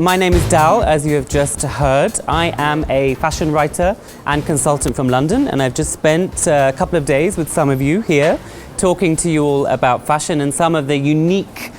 My name is Dal, as you have just heard. I am a fashion writer and consultant from London, and I've just spent a couple of days with some of you here talking to you all about fashion and some of the unique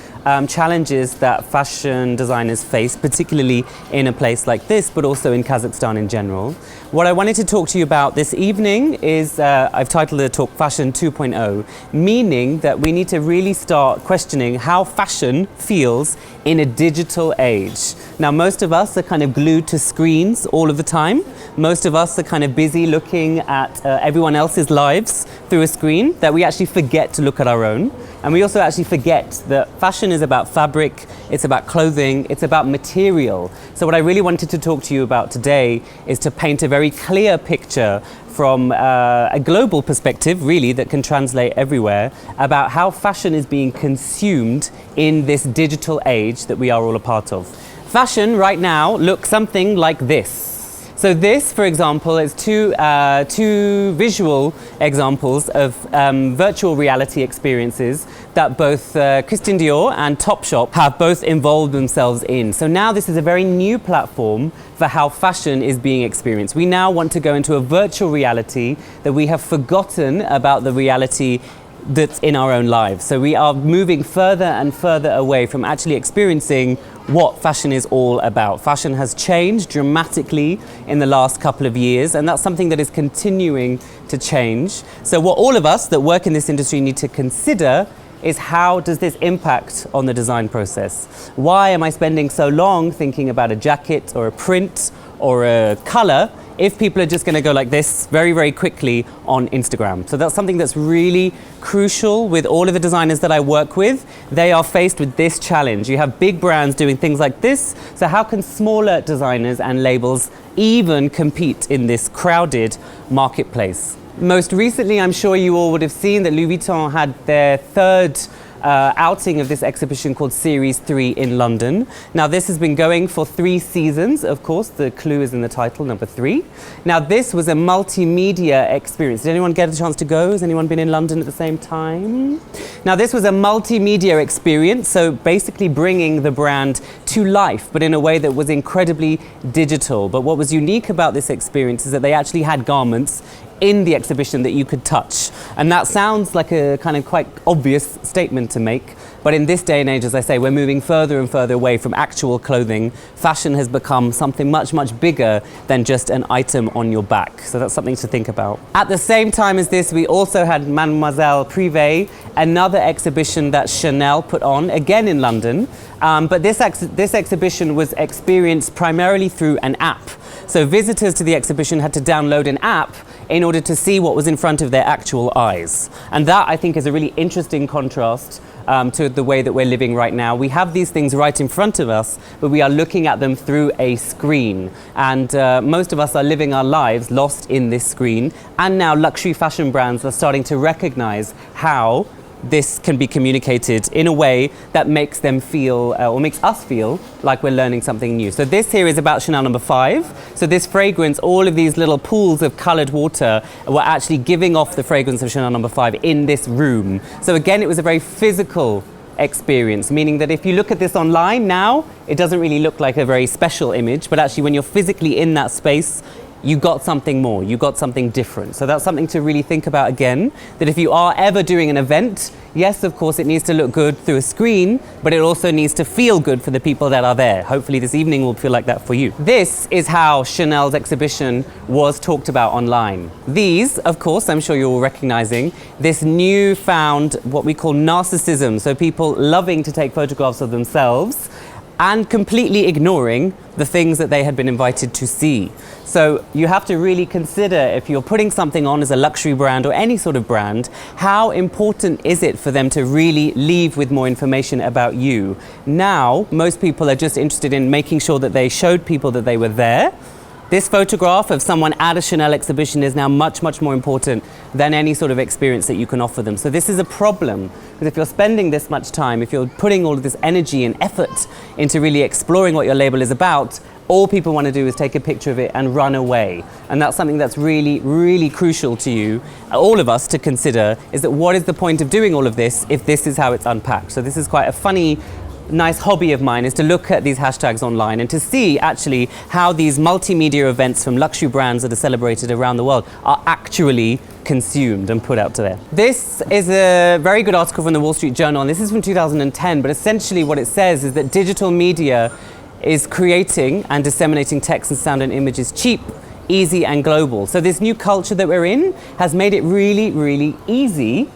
challenges that fashion designers face, particularly in a place like this, but also in Kazakhstan in general. What I wanted to talk to you about this evening is, I've titled the talk Fashion 2.0, meaning that we need to really start questioning how fashion feels in a digital age. Now, most of us are kind of glued to screens all of the time. Most of us are kind of busy looking at everyone else's lives through a screen that we actually forget to look at our own. And we also actually forget that fashion is about fabric, it's about clothing, it's about material. So what I really wanted to talk to you about today is to paint a very clear picture from a global perspective, really, that can translate everywhere, about how fashion is being consumed in this digital age that we are all a part of. Fashion right now looks something like this. So this, for example, is two visual examples of virtual reality experiences that both Christian Dior and Topshop have both involved themselves in. So now this is a very new platform for how fashion is being experienced. We now want to go into a virtual reality that we have forgotten about the reality that's in our own lives. So we are moving further and further away from actually experiencing what fashion is all about. Fashion has changed dramatically in the last couple of years, and that's something that is continuing to change. So what all of us that work in this industry need to consider is, how does this impact on the design process? Why am I spending so long thinking about a jacket or a print or a color if people are just going to go like this very, very quickly on Instagram? So that's something that's really crucial with all of the designers that I work with. They are faced with this challenge. You have big brands doing things like this, so how can smaller designers and labels even compete in this crowded marketplace? Most recently, I'm sure you all would have seen that Louis Vuitton had their third outing of this exhibition called Series 3 in London. Now this has been going for 3 seasons, of course, the clue is in the title, number 3. Now this was a multimedia experience. Did anyone get a chance to go? Has anyone been in London at the same time? Now this was a multimedia experience, so basically bringing the brand to life, but in a way that was incredibly digital. But what was unique about this experience is that they actually had garments in the exhibition that you could touch. And that sounds like a kind of quite obvious statement to make, but in this day and age, as I say, we're moving further and further away from actual clothing. Fashion has become something much, much bigger than just an item on your back. So that's something to think about. At the same time as this, we also had Mademoiselle Privé, another exhibition that Chanel put on, again in London. But this exhibition was experienced primarily through an app. So visitors to the exhibition had to download an app in order to see what was in front of their actual eyes. And that, I think, is a really interesting contrast to the way that we're living right now. We have these things right in front of us, but we are looking at them through a screen. And most of us are living our lives lost in this screen. And now luxury fashion brands are starting to recognize how this can be communicated in a way that makes them feel, or makes us feel, like we're learning something new. So this here is about Chanel number 5. So this fragrance, all of these little pools of colored water were actually giving off the fragrance of Chanel number 5 in this room. So again, it was a very physical experience, meaning that if you look at this online now, it doesn't really look like a very special image, but actually when you're physically in that space, you got something more, you got something different. So that's something to really think about again, that if you are ever doing an event, yes, of course, it needs to look good through a screen, but it also needs to feel good for the people that are there. Hopefully this evening will feel like that for you. This is how Chanel's exhibition was talked about online. These, of course, I'm sure you're all recognizing, this newfound, what we call narcissism, so people loving to take photographs of themselves and completely ignoring the things that they had been invited to see. So you have to really consider, if you're putting something on as a luxury brand or any sort of brand, how important is it for them to really leave with more information about you? Now, most people are just interested in making sure that they showed people that they were there. This photograph of someone at a Chanel exhibition is now much, much more important than any sort of experience that you can offer them. So this is a problem, because if you're spending this much time, if you're putting all of this energy and effort into really exploring what your label is about, all people want to do is take a picture of it and run away. And that's something that's really, really crucial to you, all of us, to consider, is that what is the point of doing all of this if this is how it's unpacked? So this is quite a funny nice hobby of mine is to look at these hashtags online and to see actually how these multimedia events from luxury brands that are celebrated around the world are actually consumed and put out to there. This is a very good article from the Wall Street Journal, and this is from 2010, but essentially what it says is that digital media is creating and disseminating text and sound and images cheap, easy and global. So this new culture that we're in has made it really, really easy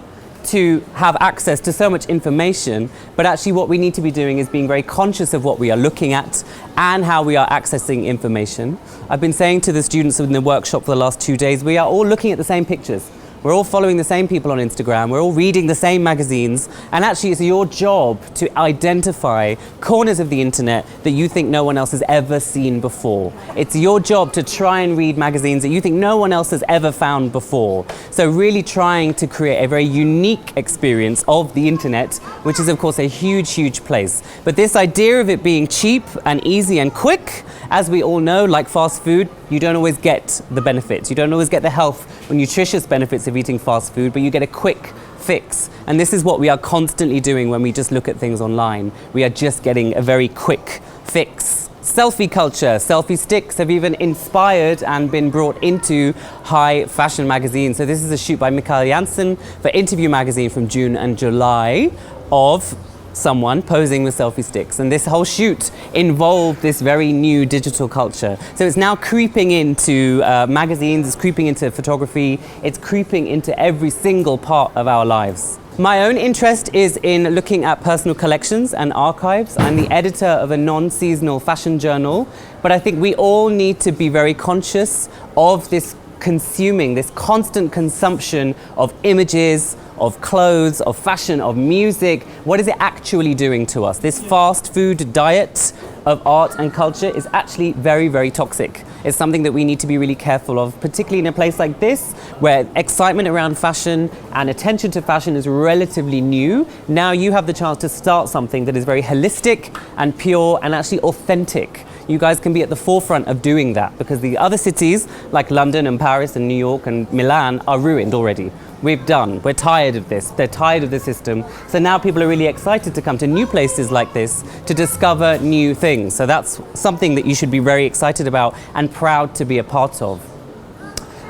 to have access to so much information, but actually what we need to be doing is being very conscious of what we are looking at and how we are accessing information. I've been saying to the students in the workshop for the last 2 days, we are all looking at the same pictures. We're all following the same people on Instagram, we're all reading the same magazines, and actually it's your job to identify corners of the internet that you think no one else has ever seen before. It's your job to try and read magazines that you think no one else has ever found before. So really trying to create a very unique experience of the internet, which is of course a huge, huge place. But this idea of it being cheap and easy and quick, as we all know, like fast food, you don't always get the benefits. You don't always get the health or nutritious benefits of eating fast food, but you get a quick fix. And this is what we are constantly doing when we just look at things online. We are just getting a very quick fix. Selfie culture, selfie sticks have even inspired and been brought into high fashion magazines. So this is a shoot by Mikael Janssen for Interview magazine from June and July of someone posing with selfie sticks, and this whole shoot involved this very new digital culture. So it's now creeping into magazines, it's creeping into photography, it's creeping into every single part of our lives. My own interest is in looking at personal collections and archives. I'm the editor of a non-seasonal fashion journal, but I think we all need to be very conscious of this consuming, this constant consumption of images, of clothes, of fashion, of music. What is it actually doing to us? This fast food diet of art and culture is actually very, very toxic. It's something that we need to be really careful of, particularly in a place like this, where excitement around fashion and attention to fashion is relatively new. Now you have the chance to start something that is very holistic and pure and actually authentic. You guys can be at the forefront of doing that, because the other cities like London and Paris and New York and Milan are ruined already. We're done. We're tired of this. They're tired of the system. So now people are really excited to come to new places like this to discover new things. So that's something that you should be very excited about and proud to be a part of.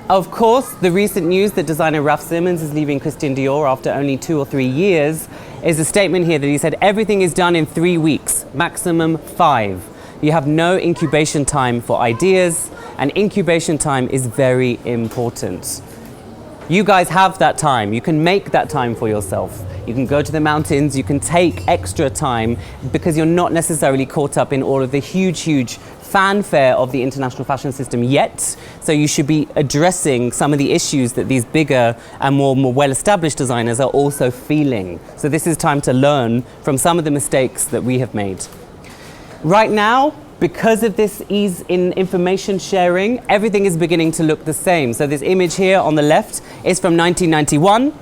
Of course, the recent news that designer Raf Simons is leaving Christian Dior after only 2 or 3 years is a statement here that he said everything is done in 3 weeks, maximum 5. You have no incubation time for ideas, and incubation time is very important. You guys have that time. You can make that time for yourself. You can go to the mountains, you can take extra time because you're not necessarily caught up in all of the huge, huge fanfare of the international fashion system yet. So you should be addressing some of the issues that these bigger and more well-established designers are also feeling. So this is time to learn from some of the mistakes that we have made. Right now, because of this ease in information sharing, everything is beginning to look the same. So this image here on the left is from 1991,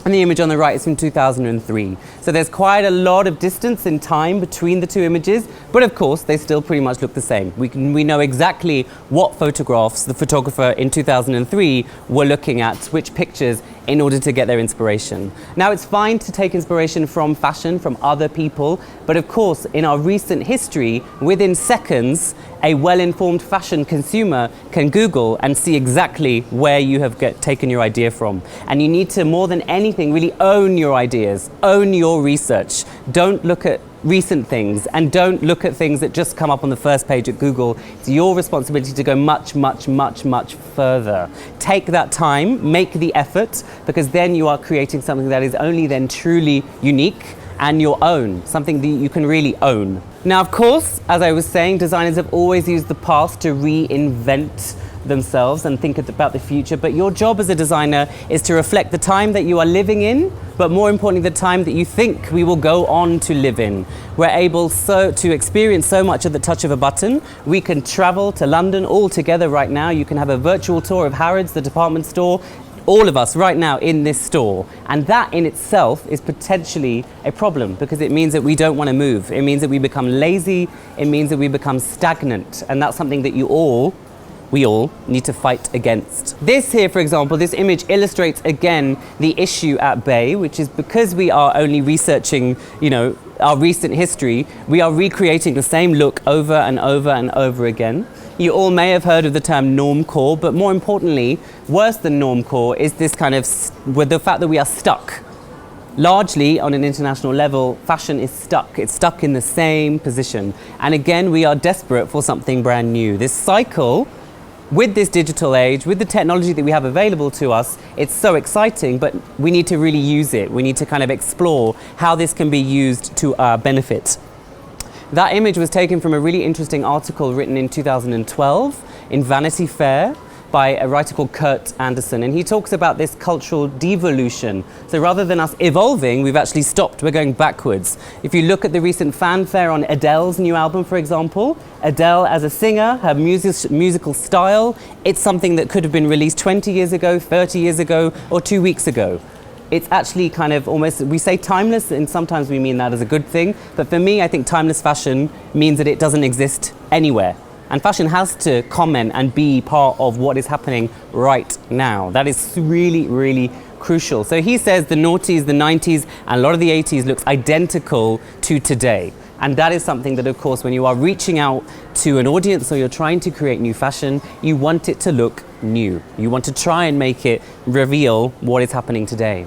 and the image on the right is from 2003. So there's quite a lot of distance in time between the two images, but of course they still pretty much look the same. We know exactly what photographs the photographer in 2003 were looking at, which pictures, in order to get their inspiration. Now it's fine to take inspiration from fashion, from other people, but of course in our recent history, within seconds, a well-informed fashion consumer can Google and see exactly where you have taken your idea from. And you need to, more than anything, really own your ideas, own your research. Don't look at recent things, and don't look at things that just come up on the first page at Google. It's your responsibility to go much, much, much, much further. Take that time, make the effort, because then you are creating something that is only then truly unique and your own, something that you can really own. Now, of course, as I was saying, designers have always used the past to reinvent themselves and think about the future, but your job as a designer is to reflect the time that you are living in, but more importantly the time that you think we will go on to live in. We're able to experience so much at the touch of a button. We can travel to London all together right now. You can have a virtual tour of Harrods, the department store, all of us right now in this store, and that in itself is potentially a problem, because it means that we don't want to move. It means that we become lazy, it means that we become stagnant, and that's something that we all need to fight against. This here, for example, this image illustrates again the issue at bay, which is because we are only researching, our recent history, we are recreating the same look over and over and over again. You all may have heard of the term normcore, but more importantly, worse than normcore is this kind of, with the fact that we are stuck. Largely on an international level, fashion is stuck. It's stuck in the same position. And again, we are desperate for something brand new. This cycle, with this digital age, with the technology that we have available to us, it's so exciting, but we need to really use it. We need to kind of explore how this can be used to our benefit. That image was taken from a really interesting article written in 2012 in Vanity Fair by a writer called Kurt Anderson, and he talks about this cultural devolution. So rather than us evolving, we've actually stopped, we're going backwards. If you look at the recent fanfare on Adele's new album, for example, Adele as a singer, her musical style, it's something that could have been released 20 years ago, 30 years ago, or 2 weeks ago. It's actually kind of almost, we say timeless, and sometimes we mean that as a good thing, but for me, I think timeless fashion means that it doesn't exist anywhere. And fashion has to comment and be part of what is happening right now. That is really, really crucial. So he says the noughties, the 90s, and a lot of the 80s looks identical to today. And that is something that, of course, when you are reaching out to an audience or you're trying to create new fashion, you want it to look new. You want to try and make it reveal what is happening today.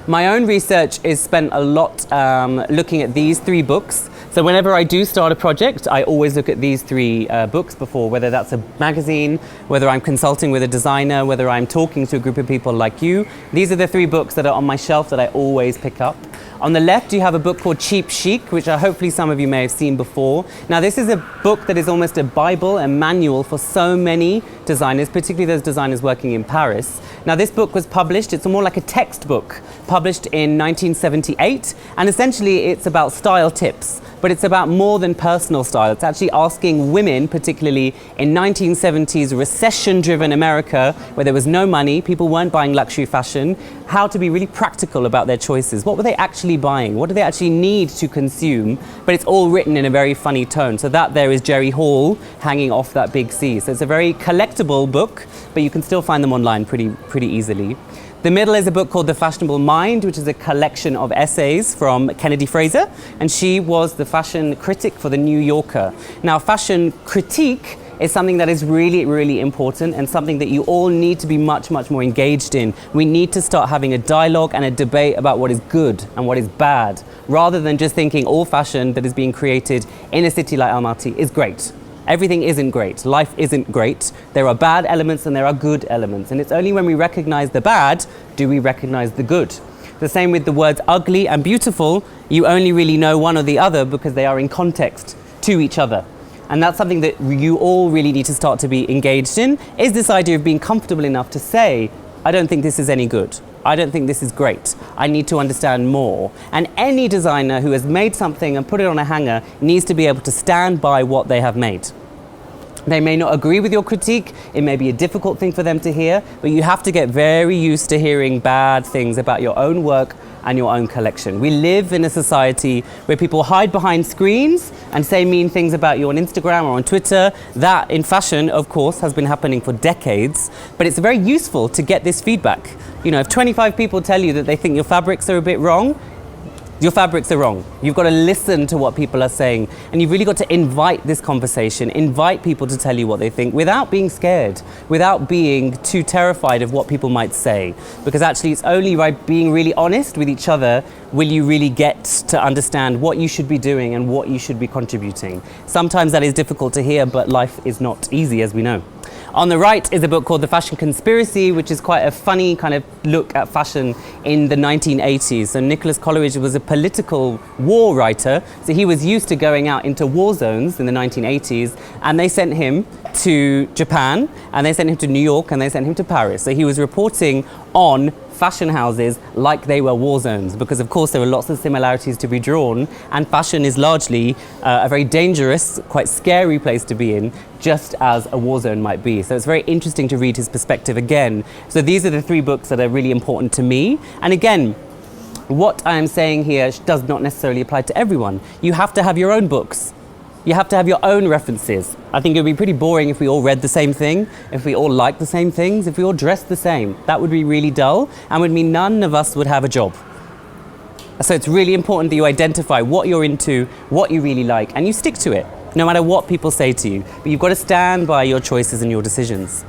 My own research is spent a lot looking at these 3 books. So whenever I do start a project, I always look at these 3 books before, whether that's a magazine, whether I'm consulting with a designer, whether I'm talking to a group of people like you. These are the 3 books that are on my shelf that I always pick up. On the left, you have a book called Cheap Chic, which hopefully some of you may have seen before. Now, this is a book that is almost a Bible, a manual for so many designers, particularly those designers working in Paris. Now, this book was published, it's more like a textbook, published in 1978, and essentially it's about style tips. But it's about more than personal style. It's actually asking women, particularly in 1970s recession-driven America, where there was no money, people weren't buying luxury fashion, how to be really practical about their choices. What were they actually buying? What do they actually need to consume? But it's all written in a very funny tone. So that there is Jerry Hall hanging off that big C. So it's a very collectible book, but you can still find them online pretty easily. The middle is a book called The Fashionable Mind, which is a collection of essays from Kennedy Fraser, and she was the fashion critic for The New Yorker. Now, fashion critique is something that is really, really important and something that you all need to be much, much more engaged in. We need to start having a dialogue and a debate about what is good and what is bad, rather than just thinking all fashion that is being created in a city like Almaty is great. Everything isn't great. Life isn't great. There are bad elements and there are good elements. And it's only when we recognize the bad do we recognize the good. The same with the words ugly and beautiful. You only really know one or the other because they are in context to each other. And that's something that you all really need to start to be engaged in, is this idea of being comfortable enough to say, I don't think this is any good. I don't think this is great. I need to understand more. And any designer who has made something and put it on a hanger needs to be able to stand by what they have made. They may not agree with your critique. It may be a difficult thing for them to hear, but you have to get very used to hearing bad things about your own work and your own collection. We live in a society where people hide behind screens and say mean things about you on Instagram or on Twitter. That, in fashion, of course, has been happening for decades, but it's very useful to get this feedback. You know, if 25 people tell you that they think your fabrics are a bit wrong, your fabrics are wrong. You've got to listen to what people are saying, and you've really got to invite this conversation, invite people to tell you what they think without being scared, without being too terrified of what people might say. Because actually it's only by being really honest with each other will you really get to understand what you should be doing and what you should be contributing. Sometimes that is difficult to hear, but life is not easy, as we know. On the right is a book called The Fashion Conspiracy, which is quite a funny kind of look at fashion in the 1980s. So Nicholas Coleridge was a political war writer, so he was used to going out into war zones in the 1980s, and they sent him to Japan, and they sent him to New York, and they sent him to Paris. So he was reporting on fashion houses like they were war zones, because of course there were lots of similarities to be drawn, and fashion is largely a very dangerous, quite scary place to be in, just as a war zone might be. So it's very interesting to read his perspective again. So these are the 3 books that are really important to me. And again, what I am saying here does not necessarily apply to everyone. You have to have your own books. You have to have your own references. I think it would be pretty boring if we all read the same thing, if we all liked the same things, if we all dressed the same. That would be really dull and would mean none of us would have a job. So it's really important that you identify what you're into, what you really like, and you stick to it, no matter what people say to you. But you've got to stand by your choices and your decisions.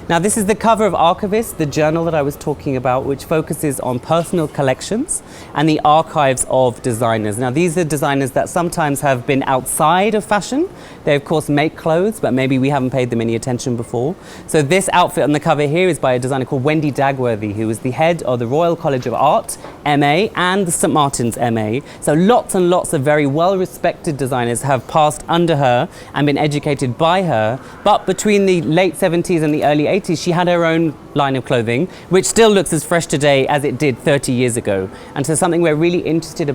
Now, this is the cover of Archivist, the journal that I was talking about, which focuses on personal collections and the archives of designers. Now, these are designers that sometimes have been outside of fashion. They, of course, make clothes, but maybe we haven't paid them any attention before. So this outfit on the cover here is by a designer called Wendy Dagworthy, who is the head of the Royal College of Art, MA, and the St. Martin's MA. So lots and lots of very well-respected designers have passed under her and been educated by her. But between the late 70s and the early 80s, she had her own line of clothing, which still looks as fresh today as it did 30 years ago. And so something we're really interested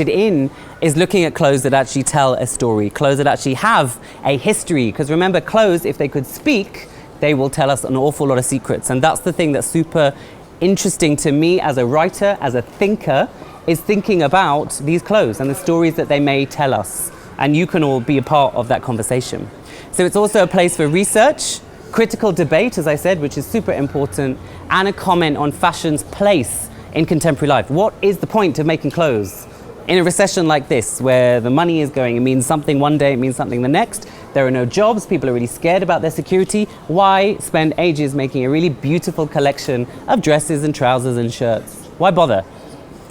in is looking at clothes that actually tell a story, clothes that actually have a history. Because remember, clothes, if they could speak, they will tell us an awful lot of secrets. And that's the thing that's super interesting to me as a writer, as a thinker, is thinking about these clothes and the stories that they may tell us. And you can all be a part of that conversation. So it's also a place for research, critical debate, as I said, which is super important, and a comment on fashion's place in contemporary life. What is the point of making clothes? In a recession like this, where the money is going, it means something one day, it means something the next. There are no jobs, people are really scared about their security. Why spend ages making a really beautiful collection of dresses and trousers and shirts? Why bother?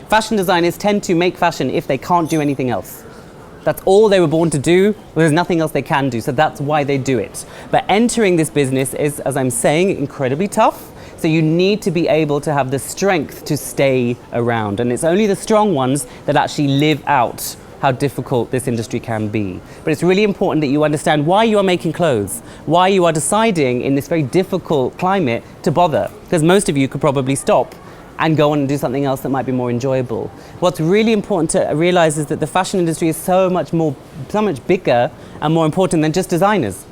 Fashion designers tend to make fashion if they can't do anything else. That's all they were born to do. There's nothing else they can do, so that's why they do it. But entering this business is, as I'm saying, incredibly tough. So you need to be able to have the strength to stay around. And it's only the strong ones that actually live out how difficult this industry can be. But it's really important that you understand why you are making clothes, why you are deciding in this very difficult climate to bother. Because most of you could probably stop and go on and do something else that might be more enjoyable. What's really important to realize is that the fashion industry is so much bigger and more important than just designers.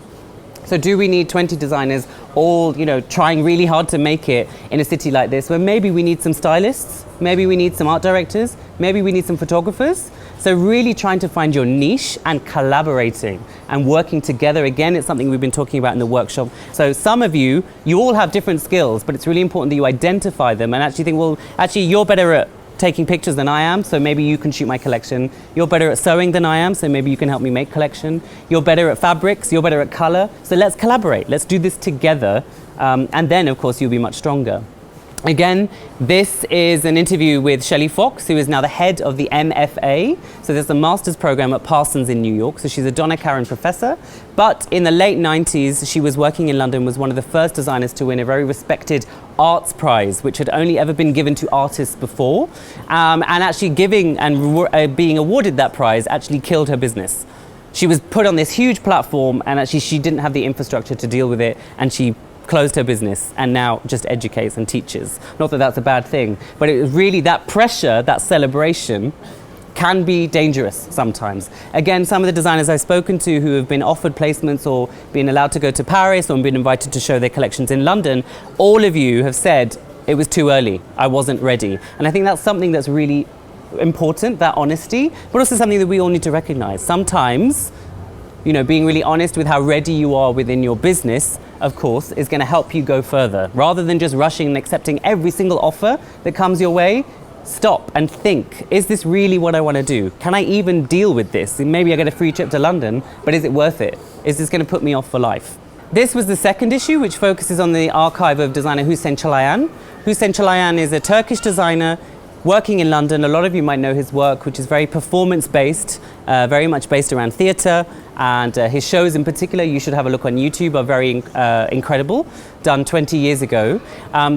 So do we need 20 designers all, trying really hard to make it in a city like this, where maybe we need some stylists, maybe we need some art directors, maybe we need some photographers? So really trying to find your niche and collaborating and working together. Again, it's something we've been talking about in the workshop. So some of you all have different skills, but it's really important that you identify them and actually think, well, actually you're better at taking pictures than I am, so maybe you can shoot my collection. You're better at sewing than I am, so maybe you can help me make collection. You're better at fabrics, you're better at color. So let's collaborate, let's do this together. And then of course you'll be much stronger. Again, this is an interview with Shelley Fox, who is now the head of the MFA. So there's a master's program at Parsons in New York. So she's a Donna Karan professor. But in the late 90s, she was working in London, was one of the first designers to win a very respected arts prize, which had only ever been given to artists before. And actually giving and being awarded that prize actually killed her business. She was put on this huge platform and actually she didn't have the infrastructure to deal with it, and she closed her business and now just educates and teaches. Not that that's a bad thing, but it was really that pressure, that celebration can be dangerous sometimes. Again, some of the designers I've spoken to who have been offered placements or been allowed to go to Paris or been invited to show their collections in London, all of you have said, it was too early, I wasn't ready. And I think that's something that's really important, that honesty, but also something that we all need to recognize. Sometimes, being really honest with how ready you are within your business, of course, is going to help you go further. Rather than just rushing and accepting every single offer that comes your way, stop and think, is this really what I want to do? Can I even deal with this? Maybe I get a free trip to London, but is it worth it? Is this going to put me off for life? This was the second issue, which focuses on the archive of designer Hüseyin Çalayan. Hüseyin Çalayan is a Turkish designer working in London. A lot of you might know his work, which is very performance-based, very much based around theatre, and his shows in particular, you should have a look on YouTube, are very incredible, done 20 years ago.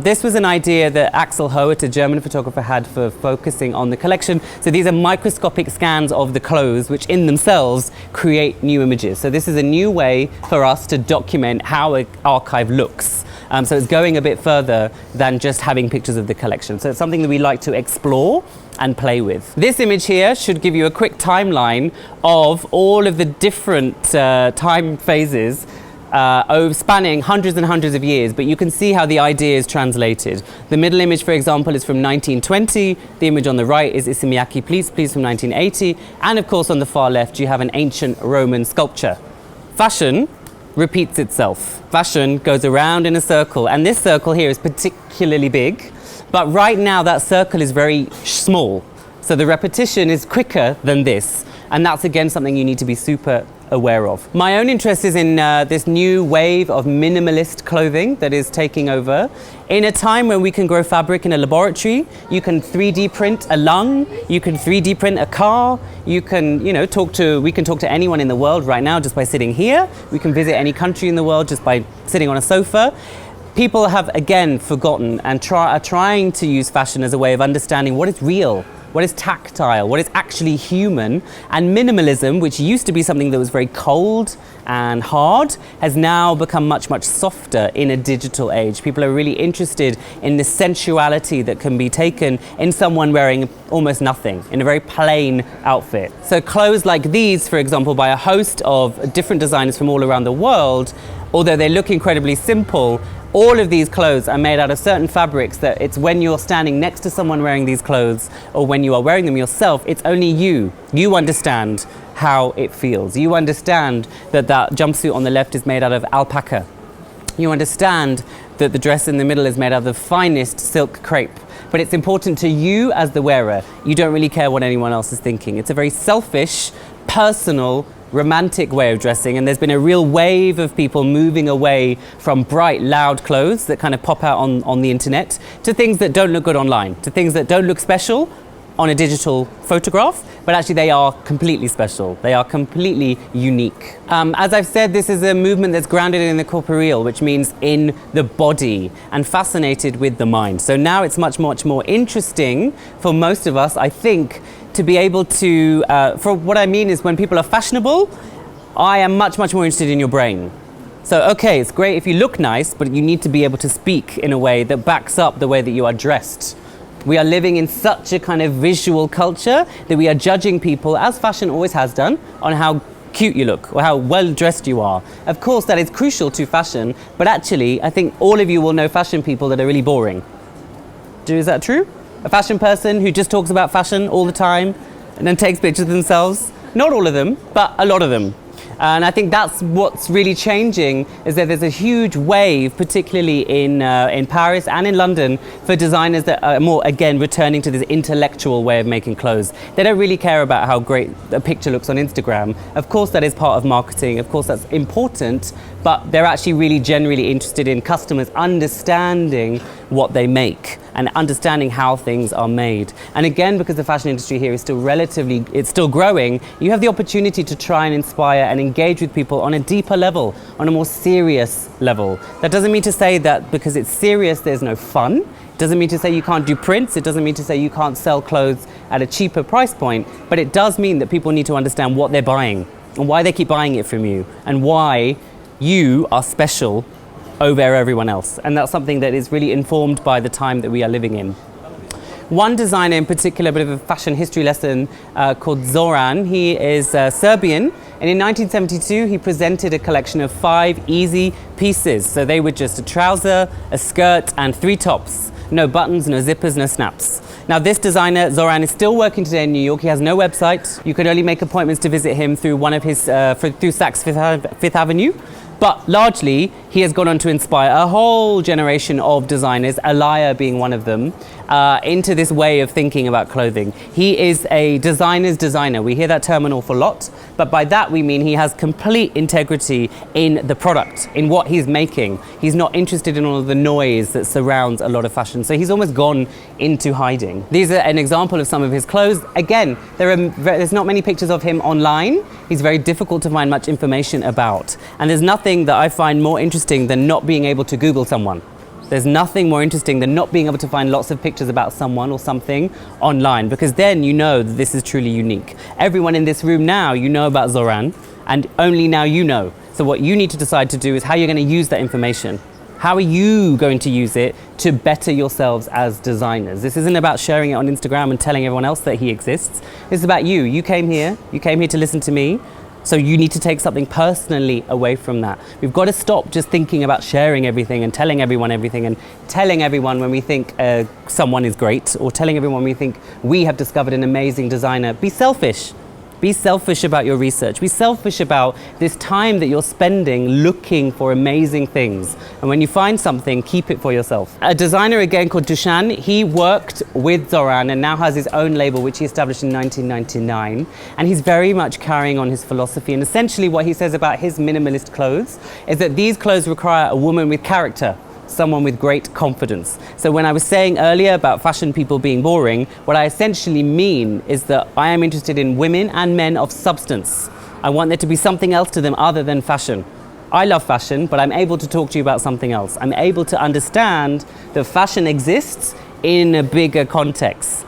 This was an idea that Axel Howitt, a German photographer, had for focusing on the collection. So these are microscopic scans of the clothes, which in themselves create new images. So this is a new way for us to document how an archive looks. So it's going a bit further than just having pictures of the collection. So it's something that we like to explore and play with. This image here should give you a quick timeline of all of the different time phases spanning hundreds and hundreds of years, but you can see how the idea is translated. The middle image, for example, is from 1920. The image on the right is Isimiaki Please from 1980. And of course, on the far left, you have an ancient Roman sculpture. Fashion repeats itself. Fashion goes around in a circle, and this circle here is particularly big, but right now that circle is very small. So the repetition is quicker than this, and that's again something you need to be super aware of. My own interest is in this new wave of minimalist clothing that is taking over. In a time when we can grow fabric in a laboratory, you can 3D print a lung, you can 3D print a car, you can, we can talk to anyone in the world right now just by sitting here. We can visit any country in the world just by sitting on a sofa. People have again forgotten and are trying to use fashion as a way of understanding what is real, what is tactile, what is actually human. And minimalism, which used to be something that was very cold and hard, has now become much, much softer in a digital age. People are really interested in the sensuality that can be taken in someone wearing almost nothing, in a very plain outfit. So clothes like these, for example, by a host of different designers from all around the world, although they look incredibly simple, all of these clothes are made out of certain fabrics that it's when you're standing next to someone wearing these clothes or when you are wearing them yourself, it's only you. You understand how it feels. You understand that that jumpsuit on the left is made out of alpaca. You understand that the dress in the middle is made out of the finest silk crepe. But it's important to you as the wearer. You don't really care what anyone else is thinking. It's a very selfish, personal, romantic way of dressing, and there's been a real wave of people moving away from bright, loud clothes that kind of pop out on the internet to things that don't look good online, to things that don't look special on a digital photograph, but actually they are completely special. They are completely unique. As I've said, this is a movement that's grounded in the corporeal, which means in the body, and fascinated with the mind. So now it's much, much more interesting for most of us, I think, to be able to, for what I mean is when people are fashionable, I am much, much more interested in your brain. So, okay, it's great if you look nice, but you need to be able to speak in a way that backs up the way that you are dressed. We are living in such a kind of visual culture that we are judging people, as fashion always has done, on how cute you look or how well dressed you are. Of course, that is crucial to fashion, but actually, I think all of you will know fashion people that are really boring. Is that true? A fashion person who just talks about fashion all the time and then takes pictures of themselves? Not all of them, but a lot of them. And I think that's what's really changing, is that there's a huge wave, particularly in Paris and in London, for designers that are more, again, returning to this intellectual way of making clothes. They don't really care about how great a picture looks on Instagram. Of course, that is part of marketing. Of course, that's important, but they're actually really generally interested in customers understanding what they make and understanding how things are made. And again, because the fashion industry here is still it's still growing, you have the opportunity to try and inspire and engage with people on a deeper level, on a more serious level. That doesn't mean to say that because it's serious, there's no fun. It doesn't mean to say you can't do prints. It doesn't mean to say you can't sell clothes at a cheaper price point, but it does mean that people need to understand what they're buying and why they keep buying it from you and why you are special over everyone else. And that's something that is really informed by the time that we are living in. One designer in particular, a bit of a fashion history lesson, called Zoran. He is Serbian, and in 1972 he presented a collection of 5 easy pieces. So they were just a trouser, a skirt and 3 tops. No buttons, no zippers, no snaps. Now this designer, Zoran, is still working today in New York. He has no website. You can only make appointments to visit him through one of his, through Saks Fifth Avenue. But largely, he has gone on to inspire a whole generation of designers, Alaya being one of them, into this way of thinking about clothing. He is a designer's designer. We hear that term an awful lot, but by that we mean he has complete integrity in the product, in what he's making. He's not interested in all of the noise that surrounds a lot of fashion, so he's almost gone into hiding. These are an example of some of his clothes. Again, there's not many pictures of him online. He's very difficult to find much information about. And there's nothing that I find more interesting than not being able to Google someone. There's nothing more interesting than not being able to find lots of pictures about someone or something online, because then you know that this is truly unique. Everyone in this room now, you know about Zoran, and only now you know. So what you need to decide to do is how you're going to use that information. How are you going to use it to better yourselves as designers? This isn't about sharing it on Instagram and telling everyone else that he exists. This is about you. You came here to listen to me. So you need to take something personally away from that. We've got to stop just thinking about sharing everything and telling everyone everything and telling everyone when we think someone is great or telling everyone we think we have discovered an amazing designer. Be selfish. Be selfish about your research. Be selfish about this time that you're spending looking for amazing things. And when you find something, keep it for yourself. A designer again called Dushan, he worked with Zoran and now has his own label, which he established in 1999. And he's very much carrying on his philosophy. And essentially what he says about his minimalist clothes is that these clothes require a woman with character, someone with great confidence. So when I was saying earlier about fashion people being boring, what I essentially mean is that I am interested in women and men of substance. I want there to be something else to them other than fashion. I love fashion, but I'm able to talk to you about something else. I'm able to understand that fashion exists in a bigger context.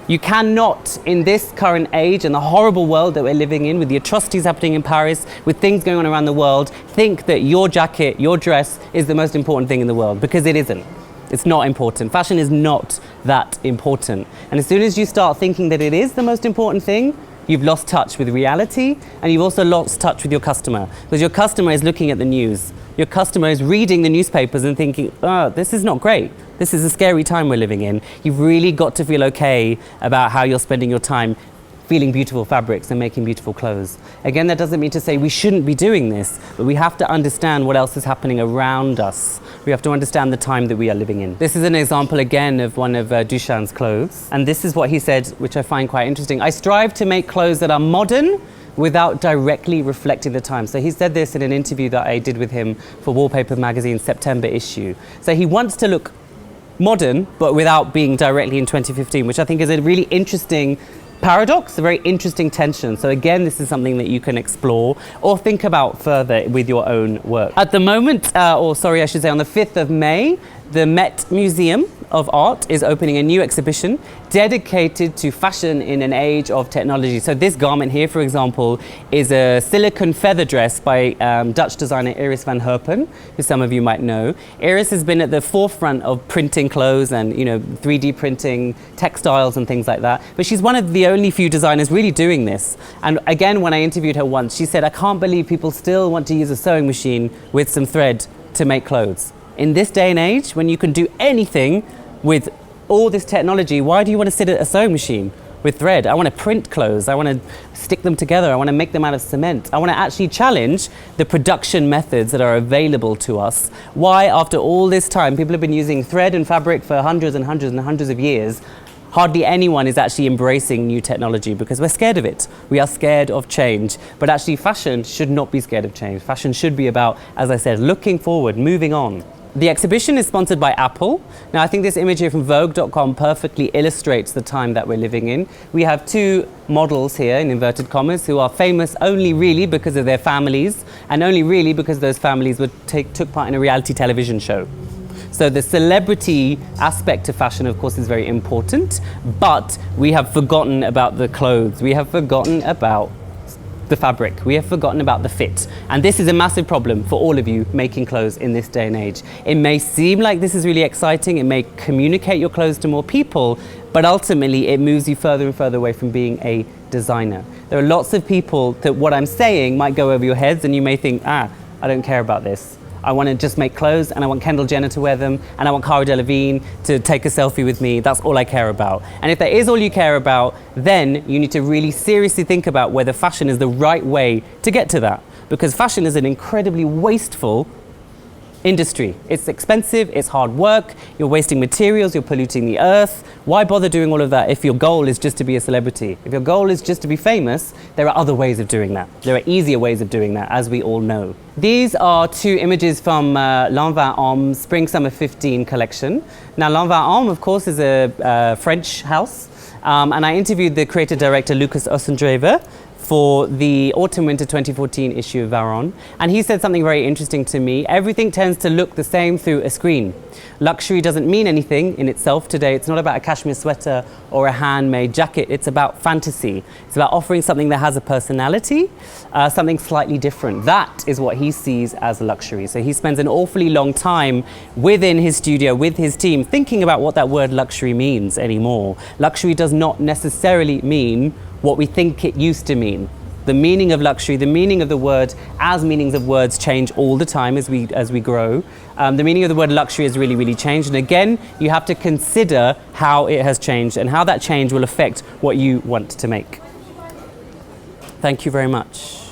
You cannot, in this current age and the horrible world that we're living in, with the atrocities happening in Paris, with things going on around the world, think that your jacket, your dress is the most important thing in the world, because it isn't. It's not important. Fashion is not that important. And as soon as you start thinking that it is the most important thing, you've lost touch with reality, and you've also lost touch with your customer, because your customer is looking at the news. Your customer is reading the newspapers and thinking, oh, this is not great. This is a scary time we're living in. You've really got to feel okay about how you're spending your time feeling beautiful fabrics and making beautiful clothes. Again, that doesn't mean to say we shouldn't be doing this, but we have to understand what else is happening around us. We have to understand the time that we are living in. This is an example again of one of Dushan's clothes. And this is what he said, which I find quite interesting. I strive to make clothes that are modern without directly reflecting the time. So he said this in an interview that I did with him for Wallpaper magazine's September issue. So he wants to look modern, but without being directly in 2015, which I think is a really interesting paradox, a very interesting tension. So again, this is something that you can explore or think about further with your own work. At the moment, on the 5th of May, the Met Museum of Art is opening a new exhibition dedicated to fashion in an age of technology. So this garment here, for example, is a silicone feather dress by Dutch designer Iris van Herpen, who some of you might know. Iris has been at the forefront of printing clothes and 3D printing textiles and things like that. But she's one of the only few designers really doing this. And again, when I interviewed her once, she said, I can't believe people still want to use a sewing machine with some thread to make clothes. In this day and age, when you can do anything with all this technology, why do you want to sit at a sewing machine with thread? I want to print clothes. I want to stick them together. I want to make them out of cement. I want to actually challenge the production methods that are available to us. Why, after all this time, people have been using thread and fabric for hundreds and hundreds and hundreds of years, hardly anyone is actually embracing new technology because we're scared of it. We are scared of change. But actually, fashion should not be scared of change. Fashion should be about, as I said, looking forward, moving on. The exhibition is sponsored by Apple. Now, I think this image here from Vogue.com perfectly illustrates the time that we're living in. We have two models here, in inverted commas, who are famous only really because of their families, and only really because those families took part in a reality television show. So the celebrity aspect of fashion, of course, is very important, but we have forgotten about the clothes. We have forgotten about the fabric. We have forgotten about the fit. And this is a massive problem for all of you making clothes in this day and age. It may seem like this is really exciting, it may communicate your clothes to more people, but ultimately it moves you further and further away from being a designer. There are lots of people that what I'm saying might go over your heads and you may think, I don't care about this. I want to just make clothes and I want Kendall Jenner to wear them and I want Cara Delevingne to take a selfie with me. That's all I care about. And if that is all you care about, then you need to really seriously think about whether fashion is the right way to get to that. Because fashion is an incredibly wasteful industry. It's expensive, it's hard work, you're wasting materials, you're polluting the earth. Why bother doing all of that if your goal is just to be a celebrity? If your goal is just to be famous, there are other ways of doing that. There are easier ways of doing that, as we all know. These are two images from L'Envers Homme Spring Summer 15 collection. Now, L'Envers Homme, of course, is a French house, and I interviewed the creative director Lucas Ossendrever for the Autumn-Winter 2014 issue of Varon, and he said something very interesting to me. Everything tends to look the same through a screen. Luxury doesn't mean anything in itself today. It's not about a cashmere sweater or a handmade jacket. It's about fantasy. It's about offering something that has a personality, something slightly different. That is what he sees as luxury. So he spends an awfully long time within his studio, with his team, thinking about what that word luxury means anymore. Luxury does not necessarily mean what we think it used to mean. The meaning of luxury, the meaning of the word, as meanings of words change all the time as we grow. The meaning of the word luxury has really, really changed. And again, you have to consider how it has changed and how that change will affect what you want to make. Thank you very much.